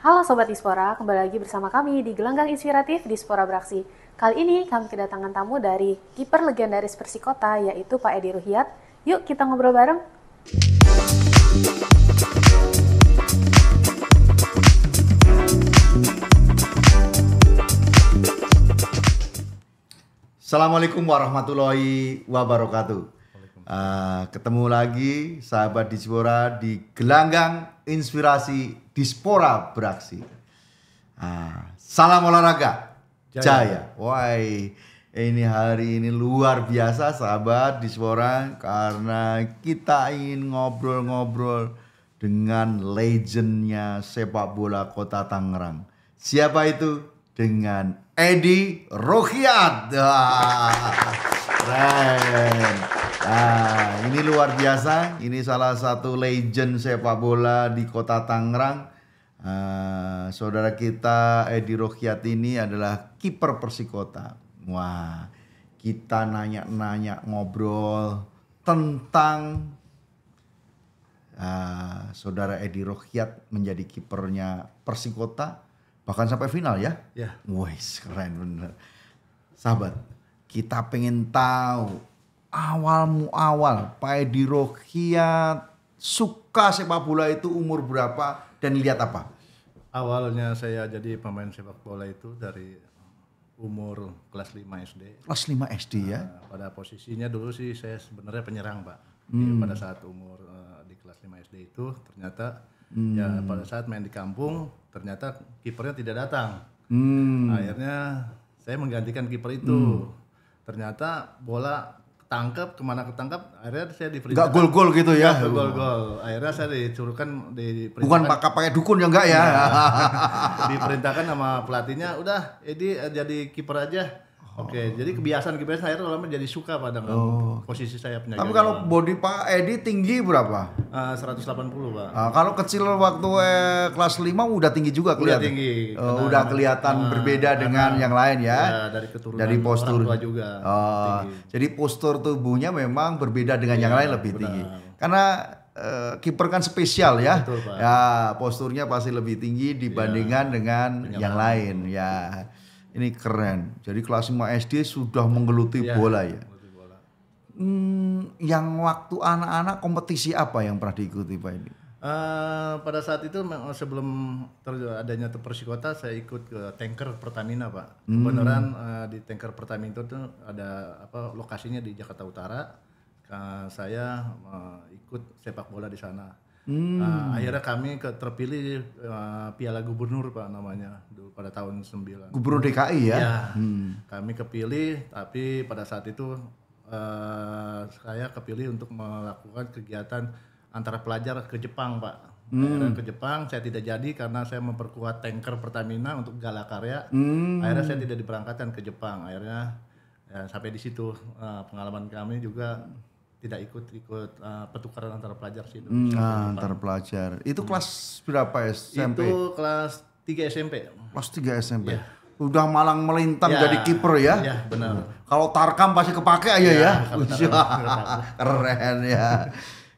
Halo Sobat Dispora, kembali lagi bersama kami di Gelanggang Inspiratif Dispora Beraksi. Kali ini kami kedatangan tamu dari kiper legendaris Persikota, yaitu Pak Edi Ruhyat. Yuk kita ngobrol bareng. Assalamualaikum warahmatullahi wabarakatuh. Ketemu lagi sahabat Dispora di Gelanggang Inspirasi Dispora Beraksi. Salam olahraga Jaya. Wah, ini hari ini luar biasa sahabat Dispora karena kita ingin ngobrol-ngobrol dengan legendnya sepak bola Kota Tangerang. Siapa itu? Dengan Edi Ruhyat. Keren. Ini luar biasa. Ini salah satu legend sepak bola di Kota Tangerang. Saudara kita Edi Ruhyat ini adalah kiper Persikota. Wah, kita nanya-nanya ngobrol tentang saudara Edi Ruhyat menjadi kipernya Persikota. Bahkan sampai final ya? Ya. Wih, keren bener. Sahabat, kita pengen tahu awal Pak Edi Ruhyat suka sepak bola itu umur berapa dan lihat apa? Awalnya saya jadi pemain sepak bola itu dari umur kelas 5 SD. Kelas 5 SD ya? Pada posisinya dulu sih saya sebenarnya penyerang, Pak. Pada saat umur di kelas 5 SD itu ternyata ya pada saat main di kampung ternyata kipernya tidak datang. Akhirnya saya menggantikan kiper itu. Ternyata bola ketangkep, kemana ketangkep, akhirnya saya diperintahkan. Enggak gol-gol gitu ya? Gol-gol. Akhirnya saya diperintahkan. Bukan pakai dukun ya enggak ya? Diperintahkan sama pelatihnya, udah Edi jadi kiper aja. Oke, jadi kebiasaan kiper saya lama jadi suka pada posisi saya penjaga. Tapi kalau body Pak Edi tinggi berapa? 180, Pak. Kalau kecil waktu kelas 5 udah tinggi juga kelihatan. Udah tinggi. Udah kelihatan berbeda dengan yang lain ya. Ya, dari keturunan dari postur orang tua juga. Jadi postur tubuhnya memang berbeda dengan yang lain lebih tinggi. Karena kiper kan spesial ya. Betul, Pak. Ya, posturnya pasti lebih tinggi dibandingkan dengan yang lain ya. Ini keren. Jadi kelas 5 SD sudah menggeluti bola ya. Yang waktu anak-anak kompetisi apa yang pernah diikuti Pak ini? Pada saat itu sebelum adanya Persikota saya ikut ke tanker Pertamina, Pak. Kebenaran di tanker Pertamina itu tuh ada lokasinya di Jakarta Utara. Saya ikut sepak bola di sana. Akhirnya kami terpilih Piala Gubernur, Pak, namanya dulu pada tahun 9. Gubernur DKI ya? Ya, kami kepilih, tapi pada saat itu saya kepilih untuk melakukan kegiatan antara pelajar ke Jepang, Pak. Akhirnya ke Jepang saya tidak jadi karena saya memperkuat tanker Pertamina untuk Gala Karya. Akhirnya saya tidak diberangkatkan ke Jepang. Akhirnya ya, sampai di situ pengalaman kami juga tidak ikut pertukaran antara pelajar sih. Antar pelajar. Itu kelas berapa SMP? Itu kelas 3 SMP. Kelas 3 SMP. Udah malang melintang jadi kiper ya? Iya, benar. Kalau tarkam pasti kepake aja ya? Kalau tarkam. Keren ya.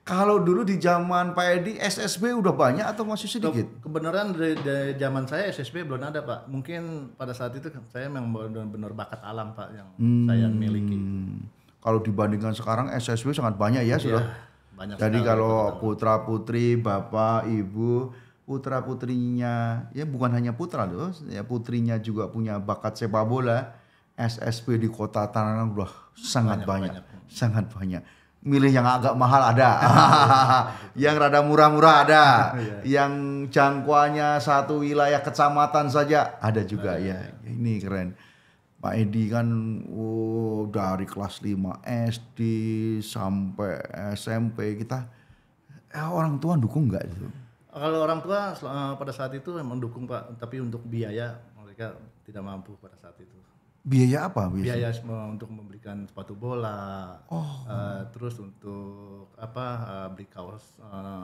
Kalau dulu di zaman Pak Edi SSB udah banyak atau masih sedikit? Kebenaran dari zaman saya SSB belum ada, Pak. Mungkin pada saat itu saya memang benar-benar bakat alam, Pak, yang saya miliki. Kalau dibandingkan sekarang SSB sangat banyak ya sudah. Banyak. Jadi kalau putra putri, bapak, ibu, putra putrinya ya bukan hanya putra loh, ya putrinya juga punya bakat sepak bola. SSB di Kota Tangerang udah sangat banyak. Sangat banyak. Milih yang agak mahal ada, yang rada murah-murah ada, yang jangkauannya satu wilayah kecamatan saja ada juga ya. Ini keren. Pak Edi kan dari kelas 5 SD sampai SMP kita orang tua dukung nggak itu? Kalau orang tua pada saat itu memang mendukung, Pak, tapi untuk biaya mereka tidak mampu pada saat itu. Biaya apa biasanya? Biaya untuk membelikan sepatu bola, terus untuk beli kaos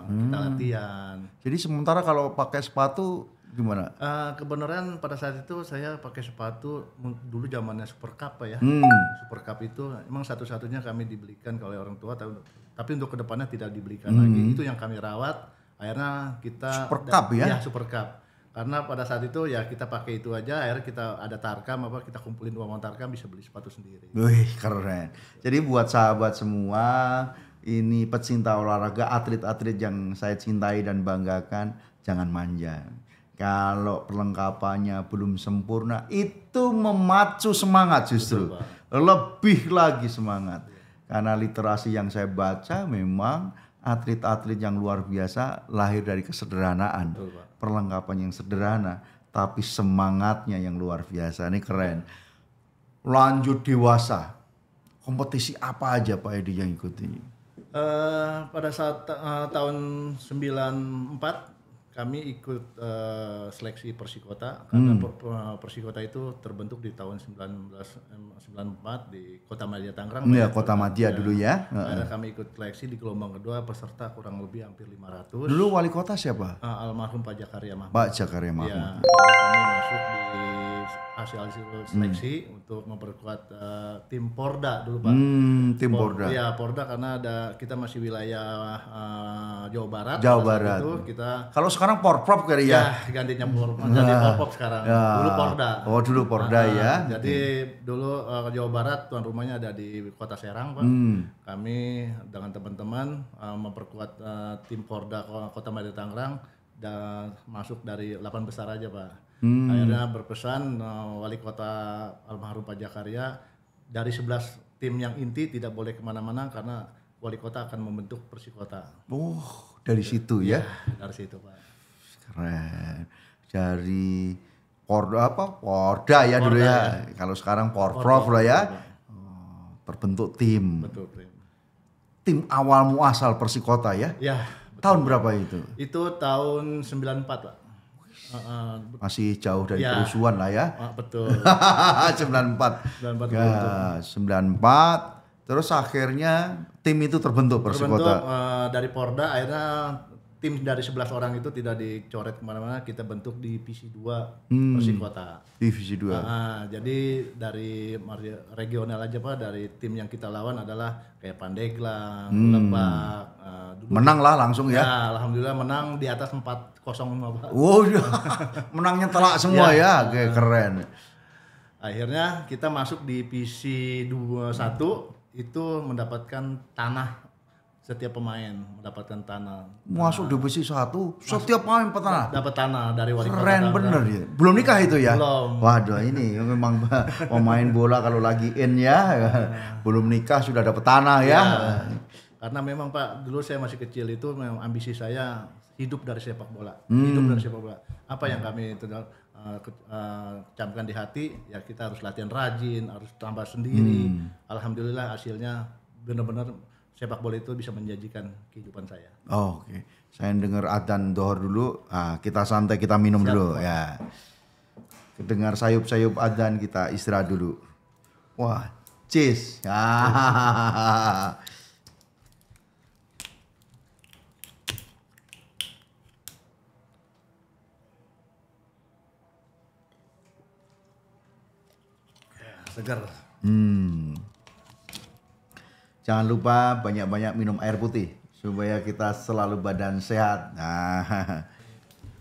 kita latihan. Jadi sementara kalau pakai sepatu gimana? Kebenaran pada saat itu saya pakai sepatu dulu zamannya Super Cup, Pak, ya. Super Cup itu emang satu-satunya kami dibelikan oleh orang tua, tapi untuk kedepannya tidak dibelikan lagi. Itu yang kami rawat. Akhirnya kita Super Cup ya? Super Cup. Karena pada saat itu ya kita pakai itu aja, akhirnya kita ada tarkam kita kumpulin uang tarkam bisa beli sepatu sendiri. Wih, keren. Jadi buat sahabat semua, ini pecinta olahraga, atlet-atlet yang saya cintai dan banggakan, jangan manja. Kalau perlengkapannya belum sempurna, itu memacu semangat justru. Betul, Pak. Lebih lagi semangat. Karena literasi yang saya baca memang atlet-atlet yang luar biasa lahir dari kesederhanaan. Betul, Pak. Perlengkapan yang sederhana, tapi semangatnya yang luar biasa. Ini keren. Lanjut dewasa, kompetisi apa aja Pak Edi yang ikuti? Pada saat tahun 94 kami ikut seleksi Persikota karena Persikota itu terbentuk di tahun 1994 di Kota Madya Tangerang. Iya, Kota Madya dulu ya. Akhirnya kami ikut seleksi di gelombang kedua, peserta kurang lebih hampir 500. Dulu wali kota siapa? Almarhum Pak Jakaria Mahmud. Pak Jakaria Mahmud. Ya, kami masuk di hasil seleksi untuk memperkuat tim Porda dulu Pak. Tim Porda. Iya, Porda karena kita masih wilayah Jawa Barat. Jawa Pada saat Barat. itu kita Kalau sekarang Porprov kali ya. gantinya Porpop sekarang. Ya. Dulu Porda. Oh, dulu Porda ya. Jadi dulu Jawa Barat tuan rumahnya ada di Kota Serang Pak. Kami dengan teman-teman memperkuat tim Porda Kota Madya Tangerang dan masuk dari 8 besar aja Pak. Akhirnya berpesan wali kota almarhum Pak Jakaria dari 11 tim yang inti tidak boleh kemana-mana karena wali kota akan membentuk Persikota. Oh, dari situ ya. Dari situ Pak. Keren. Dari Porda ya dulu ya. Kalau sekarang Porprov lah ya. Oh, terbentuk tim. Betul tim. Tim awal muasal Persikota ya. Ya. Tahun berapa itu? Itu tahun 94 Pak. Masih jauh dari kerusuhan lah ya. Betul. 94. 94 Ya, 94. Terus akhirnya tim itu terbentuk Persikota. Dari Porda akhirnya tim dari 11 orang itu tidak dicoret kemana-mana, kita bentuk divisi 2 Persikota. Divisi 2. Jadi dari regional aja Pak, dari tim yang kita lawan adalah kayak Pandeglang, Lebak. Menang lah langsung ya. Ya, alhamdulillah menang di atas 4-0 Pak. Wow, menangnya telak semua ya. Oke, keren. Akhirnya kita masuk divisi 21 itu mendapatkan tanah. Setiap pemain mendapatkan tanah. Masuk divisi 1, setiap pemain tanah. Dapat tanah dari wali kota. Keren bener ya. Belum nikah itu ya? Belum. Waduh, ini memang pemain bola kalau lagi in ya, belum nikah sudah dapat tanah ya. Karena memang Pak, dulu saya masih kecil itu memang ambisi saya hidup dari sepak bola. Hidup dari sepak bola. Apa yang kami camkan di hati, ya kita harus latihan rajin, harus tambah sendiri. Alhamdulillah hasilnya benar-benar sepak bola itu bisa menjanjikan kehidupan saya. Oh, oke. Saya dengar adzan dohor dulu. Kita santai, kita minum dulu ya. Dengar sayup-sayup adzan, kita istirahat dulu. Wah, cheers. Segar. Jangan lupa banyak-banyak minum air putih supaya kita selalu badan sehat.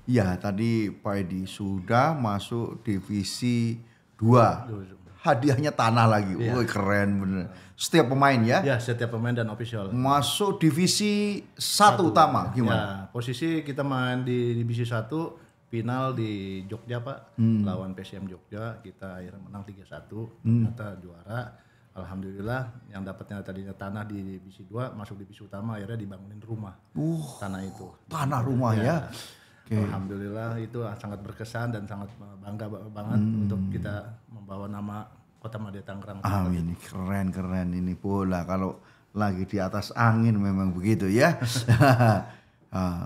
Ya tadi Pak Edi sudah masuk divisi 2. Hadiahnya tanah lagi. Wih, keren bener. Setiap pemain ya? Ya, setiap pemain dan official. Masuk divisi 1 utama gimana? Ya, posisi kita main di divisi 1 final di Jogja Pak, lawan PSM Jogja, kita akhirnya menang 3-1, ternyata juara. Alhamdulillah yang dapatnya tadinya tanah di divisi 2 masuk divisi utama, akhirnya dibangunin rumah. Tanah itu. Tanah rumah ya. Okay. Alhamdulillah itu sangat berkesan dan sangat bangga banget untuk kita membawa nama Kota Madya Tangerang. Amin, keren ini bola kalau lagi di atas angin memang begitu ya.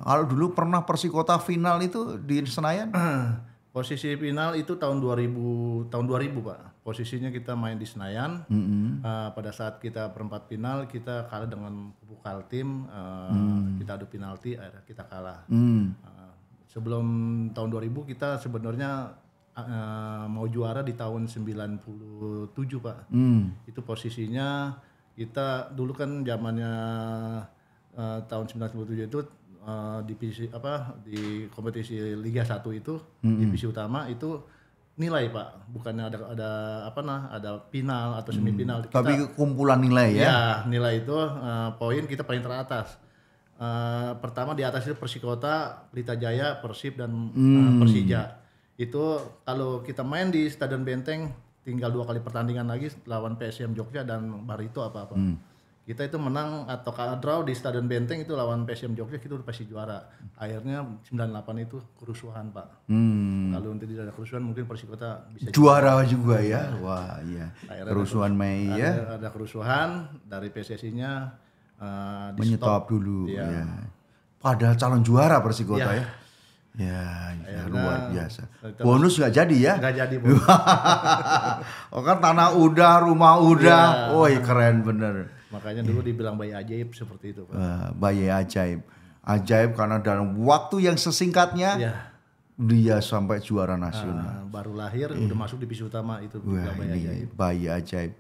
Kalau dulu pernah Persikota final itu di Senayan? Posisi final itu tahun 2000 Pak. Posisinya kita main di Senayan. Pada saat kita perempat final kita kalah dengan Pupuk Tim. Kita adu penalti, akhirnya kita kalah. Sebelum tahun 2000 kita sebenarnya mau juara di tahun 97 Pak. Itu posisinya kita dulu kan zamannya tahun 97 itu divisi di kompetisi Liga 1 itu divisi utama itu nilai Pak, bukannya ada final atau semifinal. Tapi kumpulan nilai ya. Ya, nilai itu poin kita paling teratas. Pertama di atas itu Persikota, Pelita Jaya, Persib dan Persija. Itu kalau kita main di Stadion Benteng tinggal 2 kali pertandingan lagi lawan PSM Jogja dan Barito apa-apa. Kita itu menang atau draw di Stadion Benteng itu lawan PSM Jogja, kita udah pasti juara. Akhirnya 98 itu kerusuhan Pak. Kalau nanti tidak ada kerusuhan mungkin Persikota bisa juara juga ya. Wah iya. Kerusuhan Mei ya. Ada kerusuhan dari PSSI-nya menyetop dulu ya. Padahal calon juara Persikota ya. Ya, luar biasa. Bonus nggak jadi ya? Nggak jadi bonus. Oh kan tanah udah, rumah udah. Oh keren bener. Makanya dulu dibilang bayi ajaib seperti itu Pak. Bayi ajaib. Ajaib karena dalam waktu yang sesingkatnya dia sampai juara nasional. Baru lahir udah masuk divisi utama itu. Wah, ini bayi ajaib.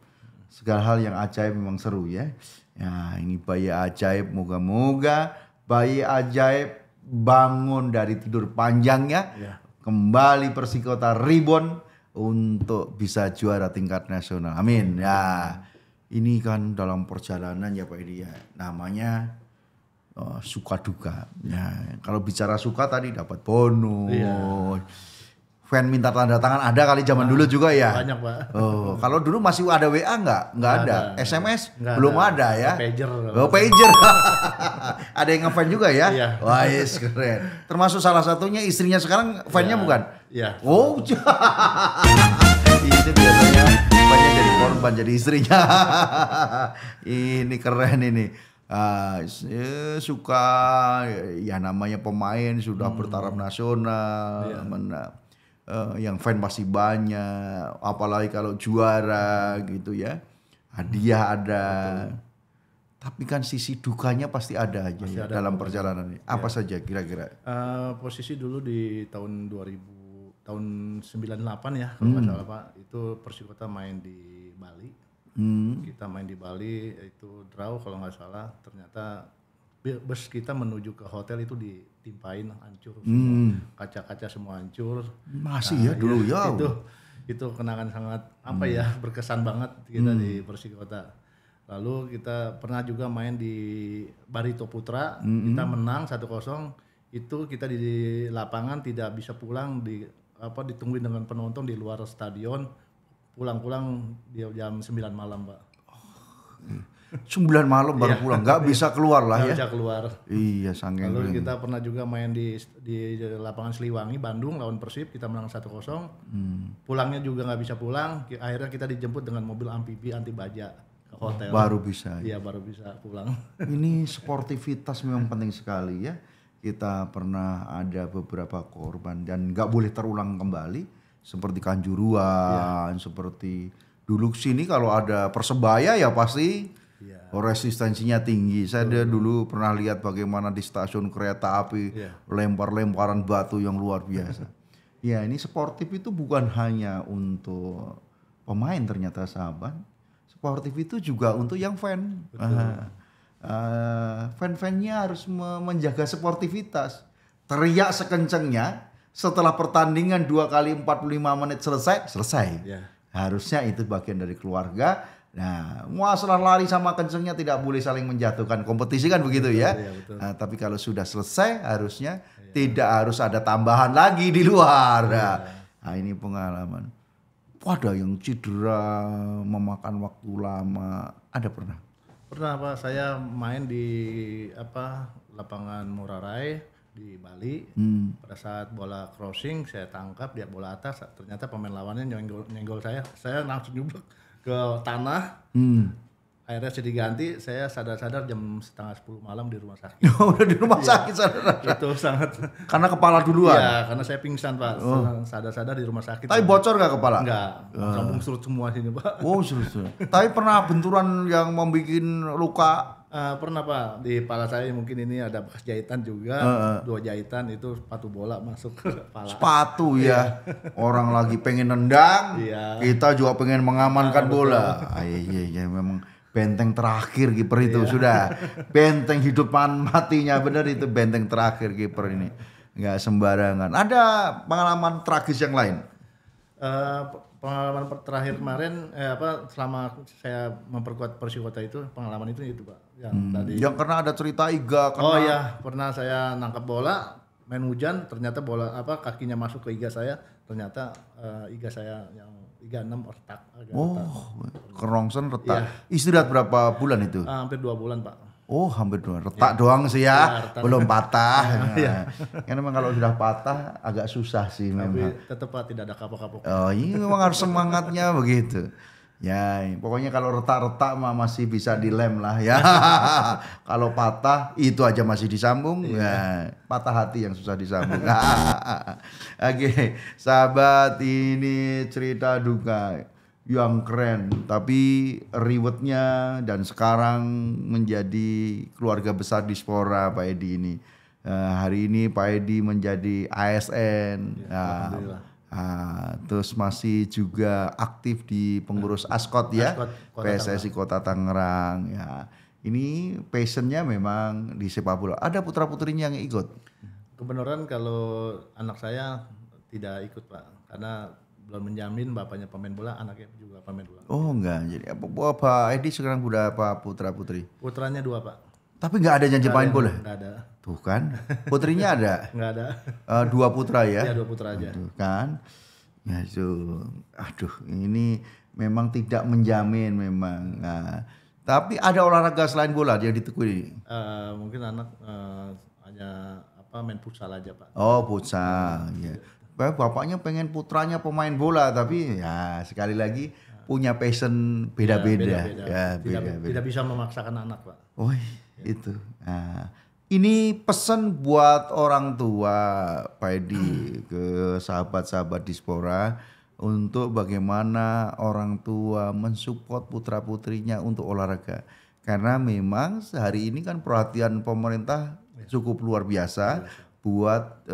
Segala hal yang ajaib memang seru ya. Ya ini bayi ajaib. Moga-moga bayi ajaib bangun dari tidur panjangnya, kembali Persikota rebound untuk bisa juara tingkat nasional. Amin. Ya, ini kan dalam perjalanan ya Pak Edi ya, namanya suka duka. Ya, kalau bicara suka tadi dapat bonus. Fan minta tanda tangan ada kali zaman dulu juga ya. Banyak Pak. Oh, kalau dulu masih ada WA nggak ada. SMS belum ada ya. Pager. Pager. Ada yang ngefan juga ya. Iya. Wah, keren. Termasuk salah satunya istrinya sekarang fannya bukan? Iya. Oh. Itu biasanya banyak jadi korban jadi istrinya. Ini keren ini. Suka ya namanya pemain sudah bertaraf nasional. Yang fan pasti banyak, apalagi kalau juara gitu ya, hadiah ada. Tapi kan sisi dukanya pasti ada aja ya dalam perjalanan ini. Apa saja kira-kira? Posisi dulu di tahun 2000, tahun 98 ya kalau nggak salah Pak, itu Persikota main di Bali. Kita main di Bali itu draw kalau nggak salah, ternyata bus kita menuju ke hotel itu ditimpain hancur semua, kaca-kaca semua hancur. Masih ya dulu ya. Itu kenangan sangat berkesan banget kita di Persikota. Lalu kita pernah juga main di Barito Putra, kita menang 1-0. Itu kita di lapangan tidak bisa pulang, ditungguin dengan penonton di luar stadion. Pulang-pulang di jam 9 malam, Pak. 9 malam baru pulang, nggak bisa keluar lah ya. Nggak bisa keluar. Iya, sangat. Lalu kita pernah juga main di lapangan Siliwangi, Bandung lawan Persib, kita menang 1-0. Pulangnya juga nggak bisa pulang, akhirnya kita dijemput dengan mobil amfibi anti baja ke hotel. Baru bisa. Iya, baru bisa pulang. Ini sportivitas memang penting sekali ya. Kita pernah ada beberapa korban dan nggak boleh terulang kembali, seperti Kanjuruhan, seperti dulu sini kalau ada Persebaya ya pasti. Resistensinya tinggi. Saya dulu pernah lihat bagaimana di stasiun kereta api lempar-lemparan batu yang luar biasa. Ya ini sportif itu bukan hanya untuk pemain ternyata sahabat. Sportif itu juga untuk yang fan. Fan-fannya harus menjaga sportivitas. Teriak sekencengnya setelah pertandingan 2 kali 45 menit selesai. Harusnya itu bagian dari keluarga. Nah, masalah lari sama kencengnya tidak boleh saling menjatuhkan. Kompetisi kan begitu ya. Nah, tapi kalau sudah selesai harusnya tidak harus ada tambahan lagi di luar. Nah, ini pengalaman. Ada yang cedera, memakan waktu lama. Ada pernah? Pernah Pak, saya main di lapangan Murarai di Bali. Pada saat bola crossing saya tangkap dia bola atas, ternyata pemain lawannya nyenggol saya langsung jublek ke tanah. Akhirnya saya diganti, saya sadar-sadar jam 9:30 malam di rumah sakit. Udah di rumah sakit sadar. Itu sangat. Karena kepala duluan? Iya, karena saya pingsan Pak. Sadar-sadar di rumah sakit. Tapi bocor gak kepala? Enggak, sambung surut semua sini Pak. Oh surut. Tapi pernah benturan yang membuat luka? Pernah Pak, di kepala saya mungkin ini ada bekas jahitan juga, 2 jahitan itu sepatu bola masuk ke kepala. Sepatu ya, orang lagi pengen nendang, kita juga pengen mengamankan bola. Iya memang benteng terakhir kiper itu sudah. Benteng hidupan matinya bener itu benteng terakhir kiper ini. Nggak sembarangan. Ada pengalaman tragis yang lain? Pengalaman terakhir kemarin selama saya memperkuat Persikota itu pengalaman itu Pak yang tadi. Yang karena ada cerita Iga Oh iya, pernah saya nangkap bola main hujan, ternyata bola kakinya masuk ke iga saya, ternyata iga saya yang iga 6 retak. Kerongsen retak. Iya. Istirahat berapa bulan itu? Hampir 2 bulan Pak. Oh, hampir 2 retak doang sih ya, retak. belum patah. Karena memang kalau sudah patah agak susah sih memang. Tapi tetap Pak tidak ada kapok-kapok. Oh, ini memang harus semangatnya begitu. Ya, pokoknya kalau retak-retak mah masih bisa dilem lah ya. Kalau patah itu aja masih disambung. Ya, patah hati yang susah disambung. Oke, sahabat, ini cerita duka yang keren, tapi rewardnya dan sekarang menjadi keluarga besar Dispora Pak Edi ini. Hari ini Pak Edi menjadi ASN. Terus masih juga aktif di pengurus Askot ya, PSSI Kota Tangerang ya. Ini passionnya memang di sepak bola. Ada putra putrinya yang ikut? Kebenaran kalau anak saya tidak ikut Pak, karena belum menjamin bapaknya pemain bola, anaknya juga pemain bola. Oh enggak, jadi Pak Edi sekarang udah apa putra putri? Putranya 2 Pak. Tapi nggak ada janji main bola? Nggak ada. Tuh kan, putrinya ada? Nggak ada. 2 putra ya? Ya 2 putra aja. Tuh kan, ya aduh ini memang tidak menjamin memang. Nah, tapi ada olahraga selain bola yang ditekuni? Mungkin anak hanya main futsal aja Pak. Oh futsal, ya. Bapaknya pengen putranya pemain bola, tapi ya sekali lagi punya passion beda-beda. Ya, beda-beda. Tidak bisa memaksakan anak Pak. Oh itu. Nah, ini pesan buat orang tua Pak Edi ke sahabat-sahabat Dispora untuk bagaimana orang tua mensupport putra putrinya untuk olahraga. Karena memang sehari ini kan perhatian pemerintah cukup luar biasa buat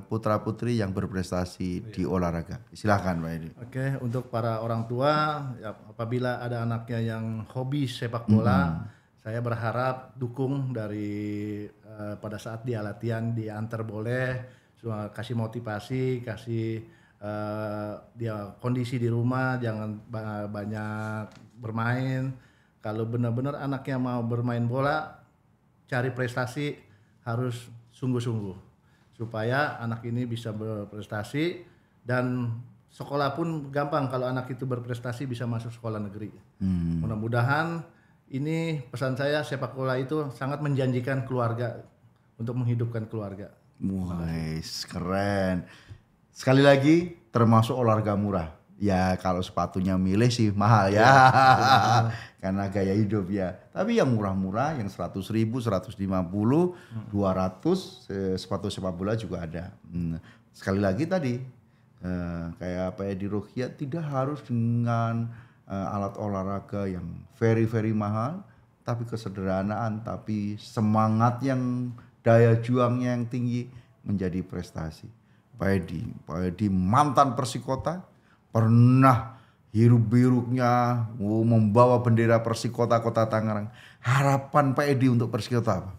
putra putri yang berprestasi di olahraga. Silakan Pak Edi. Oke, untuk para orang tua ya, apabila ada anaknya yang hobi sepak bola, saya berharap dukung dari pada saat dia latihan diantar boleh, kasih motivasi, kasih dia kondisi di rumah, jangan banyak bermain. Kalau benar-benar anaknya mau bermain bola, cari prestasi harus sungguh-sungguh supaya anak ini bisa berprestasi, dan sekolah pun gampang kalau anak itu berprestasi bisa masuk sekolah negeri. Mudah-mudahan ini pesan saya, sepak bola itu sangat menjanjikan keluarga untuk menghidupkan keluarga. Wah, keren. Sekali lagi termasuk olahraga murah. Ya kalau sepatunya milih sih mahal ya. Karena gaya hidup ya. Tapi yang murah-murah yang 100.000, 150, 200 sepatu sepak bola juga ada. Sekali lagi tadi kayak Pak Edi Ruhyat, tidak harus dengan alat olahraga yang very mahal, tapi kesederhanaan, tapi semangat yang daya juangnya yang tinggi menjadi prestasi. Pak Edi mantan Persikota, pernah hiruk-biruknya membawa bendera Persikota Kota Tangerang. Harapan Pak Edi untuk Persikota apa?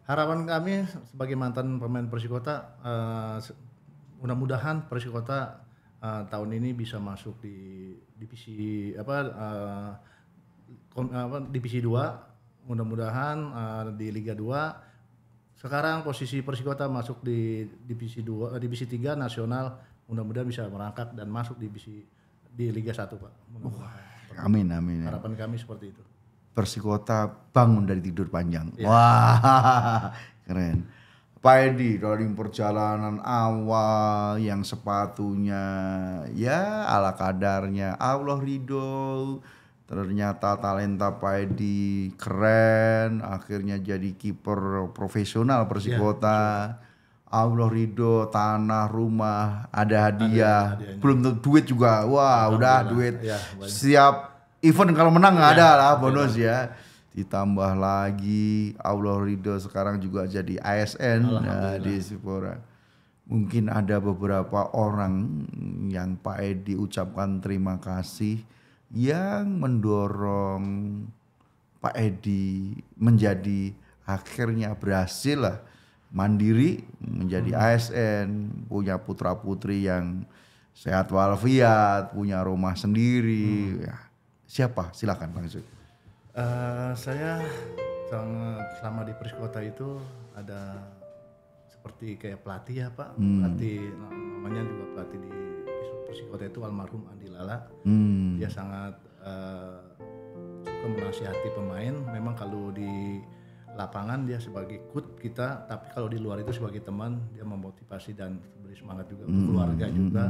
Harapan kami sebagai mantan pemain Persikota, mudah-mudahan Persikota tahun ini bisa masuk di divisi divisi 2, mudah-mudahan di Liga 2. Sekarang posisi Persikota masuk di divisi 2, divisi 3 nasional, mudah-mudahan bisa merangkak dan masuk di Liga 1 Pak. Amin. Harapan kami seperti itu. Persikota bangun dari tidur panjang. Ya. Wah, keren. Pak Edi, dari perjalanan awal yang sepatunya ya ala kadarnya, Allah ridho, ternyata talenta Pak Edi keren, akhirnya jadi kiper profesional Persikota. Ya, Allah ridho, tanah, rumah, ada hadiah, belum tentu duit juga. Wah, udah duit. Ya, siap event kalau menang ada lah bonus ya. Ditambah lagi Allah ridho sekarang juga jadi ASN di Dispora. Mungkin ada beberapa orang yang Pak Edi ucapkan terima kasih, yang mendorong Pak Edi menjadi akhirnya berhasil lah mandiri menjadi ASN, punya putra putri yang sehat walafiat, punya rumah sendiri. Ya, siapa? Silakan Bang Zul. Saya selama di Persikota itu ada seperti kayak pelatih ya Pak, pelatih namanya juga pelatih di Persikota itu almarhum Andi Lala. Dia sangat suka menasihati pemain. Memang kalau di lapangan dia sebagai coach kita, tapi kalau di luar itu sebagai teman dia memotivasi dan beri semangat juga untuk keluarga juga.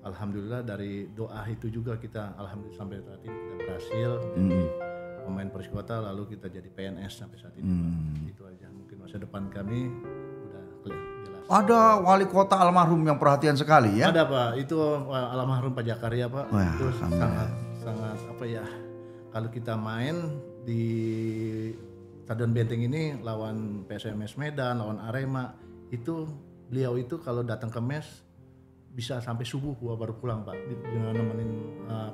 Alhamdulillah dari doa itu juga kita alhamdulillah sampai saat ini kita berhasil jadi pemain Persikota, lalu kita jadi PNS sampai saat ini. Itu aja mungkin masa depan kami udah jelas. Ada wali kota almarhum yang perhatian sekali ya? Ada Pak, itu almarhum Pak Jakaria Pak. Wah, itu sangat apa ya, kalau kita main di Stadion Benteng ini lawan PSMS Medan, lawan Arema, itu beliau itu kalau datang ke mes bisa sampai subuh baru pulang Pak, dengan nemenin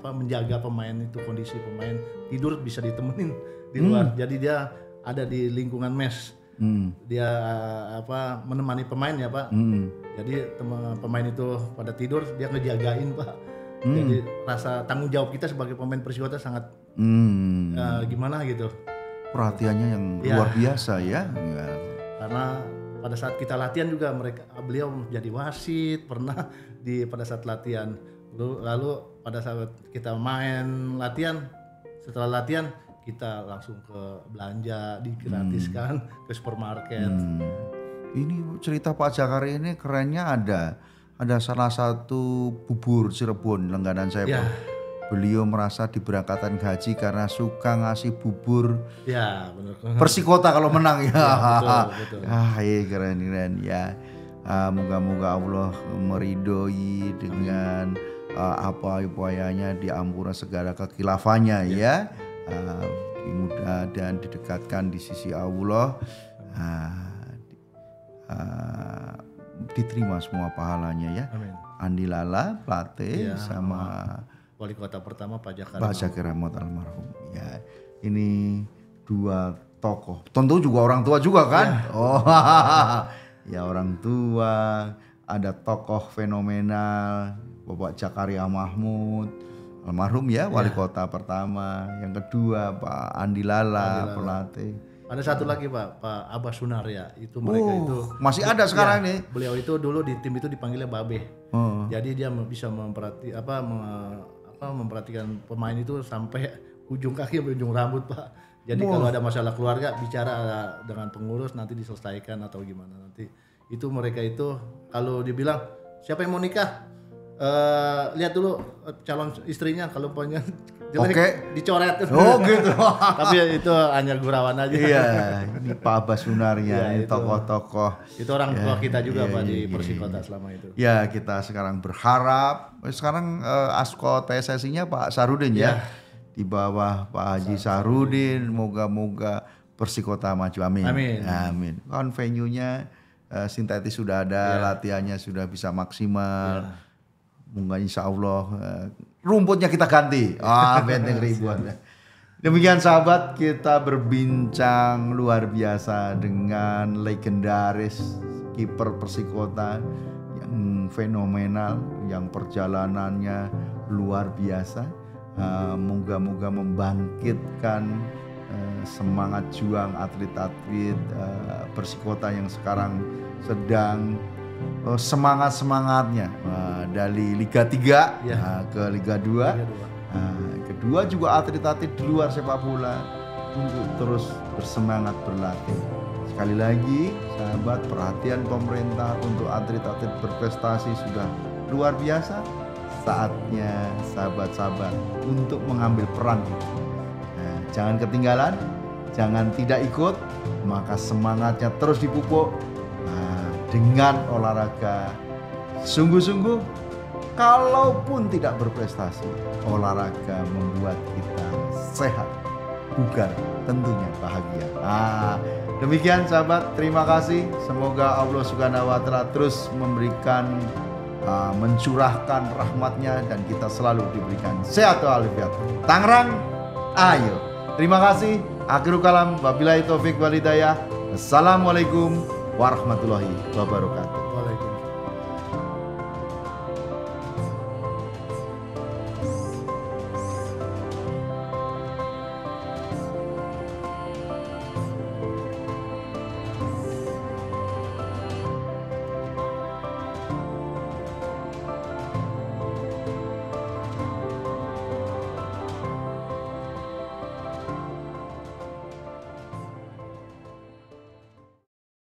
menjaga pemain itu, kondisi pemain tidur bisa ditemenin di luar. Jadi dia ada di lingkungan mes. Dia menemani pemain ya Pak. Jadi pemain itu pada tidur dia ngejagain Pak. Jadi rasa tanggung jawab kita sebagai pemain Persikota sangat gimana gitu. Perhatiannya yang luar biasa ya. Karena pada saat kita latihan juga beliau jadi wasit pernah pada saat latihan. Lalu pada saat kita main latihan, setelah latihan kita langsung ke belanja, digratiskan ke supermarket. Ini cerita Pak Jakaria ini kerennya ada salah satu bubur Cirebon langganan saya Pak. Beliau merasa diberangkatkan haji karena suka ngasih bubur. Ya benar. Persikota kalau menang ya. Betul. Keren ya. Moga-moga Allah meridhoi dengan apa upayanya, diampura segala kekhilafahnya ya. Mudah dan didekatkan di sisi Allah. Diterima semua pahalanya ya. Amin. Andi Lala pelatih sama wali kota pertama Pak Jakaria. Pak Jakaria almarhum. Ya, ini dua tokoh. Tentu juga orang tua juga kan? Ya orang tua. Ada tokoh fenomenal Bapak Jakaria Mahmud almarhum ya, wali kota pertama. Yang kedua Pak Andi Lala pelatih. Ada satu lagi Pak Abbas Sunaria. Itu mereka itu masih ada sekarang nih. Beliau itu dulu di tim itu dipanggilnya Babe. Jadi dia bisa memperhatikan pemain itu sampai ujung kaki sampai ujung rambut Pak. Jadi kalau ada masalah keluarga bicara dengan pengurus nanti diselesaikan atau gimana nanti. Itu mereka itu kalau dibilang siapa yang mau nikah, lihat dulu calon istrinya, kalau punya jelek dicoret. Oh gitu. Tapi itu hanya gurauan aja. Iya, ini Pak Abbas Sunaria, ini tokoh-tokoh. Itu orang tua kita juga Pak di Persikota selama itu. Ya kita sekarang berharap, sekarang asko PSSI-nya Pak Sarudin ya. Di bawah Pak Haji Sarudin, moga-moga Persikota maju, amin. Amin. Kan venue-nya sintetis sudah ada, latihannya sudah bisa maksimal. Moga insya Allah rumputnya kita ganti. Benteng ribuan. Demikian sahabat, kita berbincang luar biasa dengan legendaris kiper Persikota yang fenomenal, yang perjalanannya luar biasa. Moga-moga membangkitkan semangat juang atlet-atlet Persikota yang sekarang sedang semangat-semangatnya dari Liga 3 ke Liga 2. Kedua juga atlet-atlet di luar sepak bola untuk terus bersemangat berlatih. Sekali lagi sahabat, perhatian pemerintah untuk atlet-atlet berprestasi sudah luar biasa. Saatnya sahabat-sahabat untuk mengambil peran. Jangan ketinggalan, jangan tidak ikut, maka semangatnya terus dipupuk dengan olahraga sungguh-sungguh. Kalaupun tidak berprestasi, olahraga membuat kita sehat, bugar, tentunya bahagia. Demikian sahabat, terima kasih. Semoga Allah Subhanahu wa Ta'ala terus memberikan mencurahkan rahmatnya dan kita selalu diberikan sehat walafiat. Tangerang, ayo. Terima kasih. Akhirul kalam, wabillahi taufik walhidayah. Assalamualaikum warahmatullahi wabarakatuh.